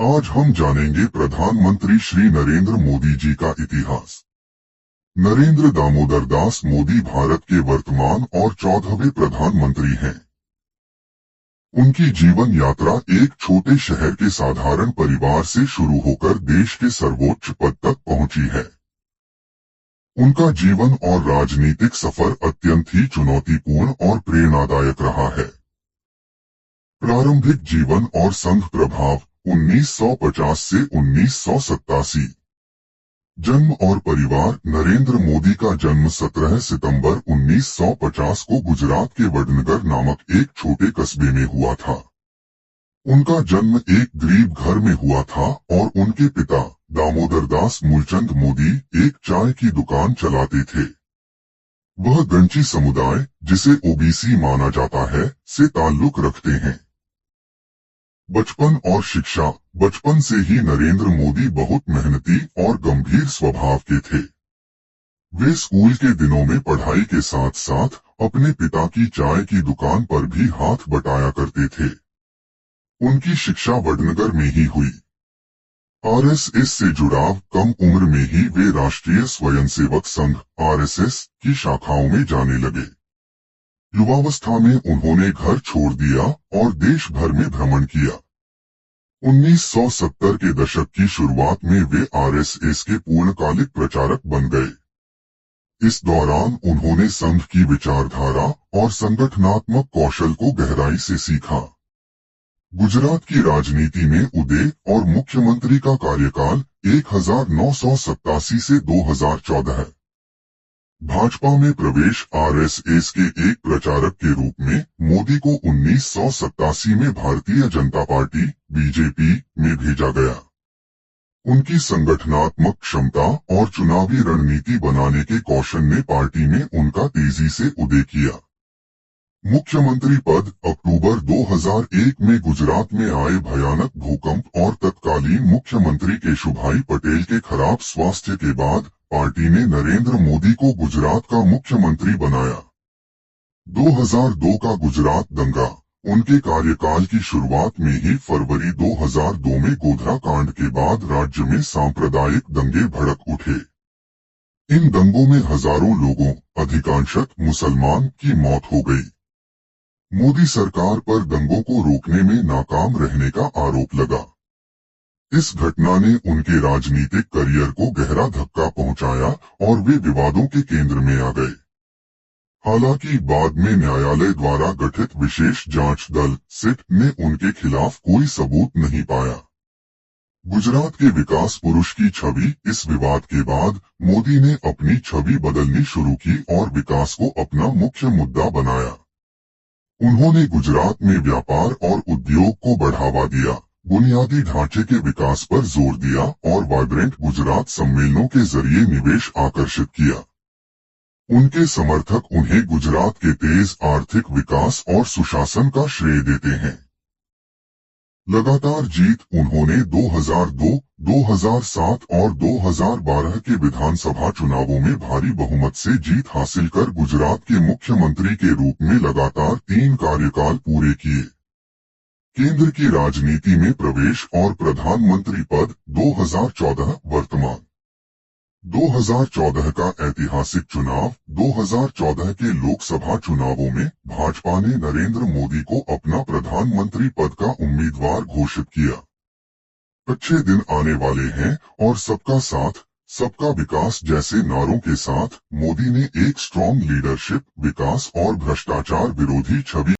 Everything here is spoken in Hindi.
आज हम जानेंगे प्रधानमंत्री श्री नरेंद्र मोदी जी का इतिहास। नरेंद्र दामोदर दास मोदी भारत के वर्तमान और 14वें प्रधानमंत्री हैं। उनकी जीवन यात्रा एक छोटे शहर के साधारण परिवार से शुरू होकर देश के सर्वोच्च पद तक पहुंची है। उनका जीवन और राजनीतिक सफर अत्यंत ही चुनौतीपूर्ण और प्रेरणादायक रहा है। प्रारंभिक जीवन और संघ प्रभाव 1950 से 1987। जन्म और परिवार। नरेंद्र मोदी का जन्म 17 सितंबर 1950 को गुजरात के वडनगर नामक एक छोटे कस्बे में हुआ था। उनका जन्म एक गरीब घर में हुआ था और उनके पिता दामोदर दास मूलचंद मोदी एक चाय की दुकान चलाते थे। वह गंची समुदाय, जिसे ओबीसी माना जाता है, से ताल्लुक रखते हैं। बचपन और शिक्षा। बचपन से ही नरेंद्र मोदी बहुत मेहनती और गंभीर स्वभाव के थे। वे स्कूल के दिनों में पढ़ाई के साथ साथ अपने पिता की चाय की दुकान पर भी हाथ बटाया करते थे। उनकी शिक्षा वडनगर में ही हुई। आरएसएस से जुड़ाव। कम उम्र में ही वे राष्ट्रीय स्वयंसेवक संघ (आरएसएस) की शाखाओं में जाने लगे। युवावस्था में उन्होंने घर छोड़ दिया और देश भर में भ्रमण किया। 1970 के दशक की शुरुआत में वे आरएसएस के पूर्णकालिक प्रचारक बन गए। इस दौरान उन्होंने संघ की विचारधारा और संगठनात्मक कौशल को गहराई से सीखा। गुजरात की राजनीति में उदय और मुख्यमंत्री का कार्यकाल 1987 से 2014। भाजपा में प्रवेश। आरएसएस के एक प्रचारक के रूप में मोदी को 1987 में भारतीय जनता पार्टी (बीजेपी) में भेजा गया। उनकी संगठनात्मक क्षमता और चुनावी रणनीति बनाने के कौशल ने पार्टी में उनका तेजी से उदय किया। मुख्यमंत्री पद। अक्टूबर 2001 में गुजरात में आए भयानक भूकंप और तत्कालीन मुख्यमंत्री केशुभाई पटेल के खराब स्वास्थ्य के बाद पार्टी ने नरेंद्र मोदी को गुजरात का मुख्यमंत्री बनाया। 2002 का गुजरात दंगा। उनके कार्यकाल की शुरुआत में ही फरवरी 2002 में गोधरा कांड के बाद राज्य में सांप्रदायिक दंगे भड़क उठे। इन दंगों में हजारों लोगों, अधिकांशतः मुसलमान, की मौत हो गई। मोदी सरकार पर दंगों को रोकने में नाकाम रहने का आरोप लगा। इस घटना ने उनके राजनीतिक करियर को गहरा धक्का पहुंचाया और वे विवादों के केंद्र में आ गए। हालांकि बाद में न्यायालय द्वारा गठित विशेष जांच दल (सिट) ने उनके खिलाफ कोई सबूत नहीं पाया। गुजरात के विकास पुरुष की छवि। इस विवाद के बाद मोदी ने अपनी छवि बदलनी शुरू की और विकास को अपना मुख्य मुद्दा बनाया। उन्होंने गुजरात में व्यापार और उद्योग को बढ़ावा दिया, बुनियादी ढांचे के विकास पर जोर दिया और वाइब्रेंट गुजरात सम्मेलनों के जरिए निवेश आकर्षित किया। उनके समर्थक उन्हें गुजरात के तेज आर्थिक विकास और सुशासन का श्रेय देते हैं। लगातार जीत। उन्होंने 2002, 2007 और 2012 के विधानसभा चुनावों में भारी बहुमत से जीत हासिल कर गुजरात के मुख्यमंत्री के रूप में लगातार 3 कार्यकाल पूरे किए। केंद्र की राजनीति में प्रवेश और प्रधानमंत्री पद। 2014 वर्तमान। 2014 का ऐतिहासिक चुनाव। 2014 के लोकसभा चुनावों में भाजपा ने नरेंद्र मोदी को अपना प्रधानमंत्री पद का उम्मीदवार घोषित किया। अच्छे दिन आने वाले हैं और सबका साथ, सबका विकास जैसे नारों के साथ मोदी ने एक स्ट्रॉन्ग लीडरशिप, विकास और भ्रष्टाचार विरोधी छवि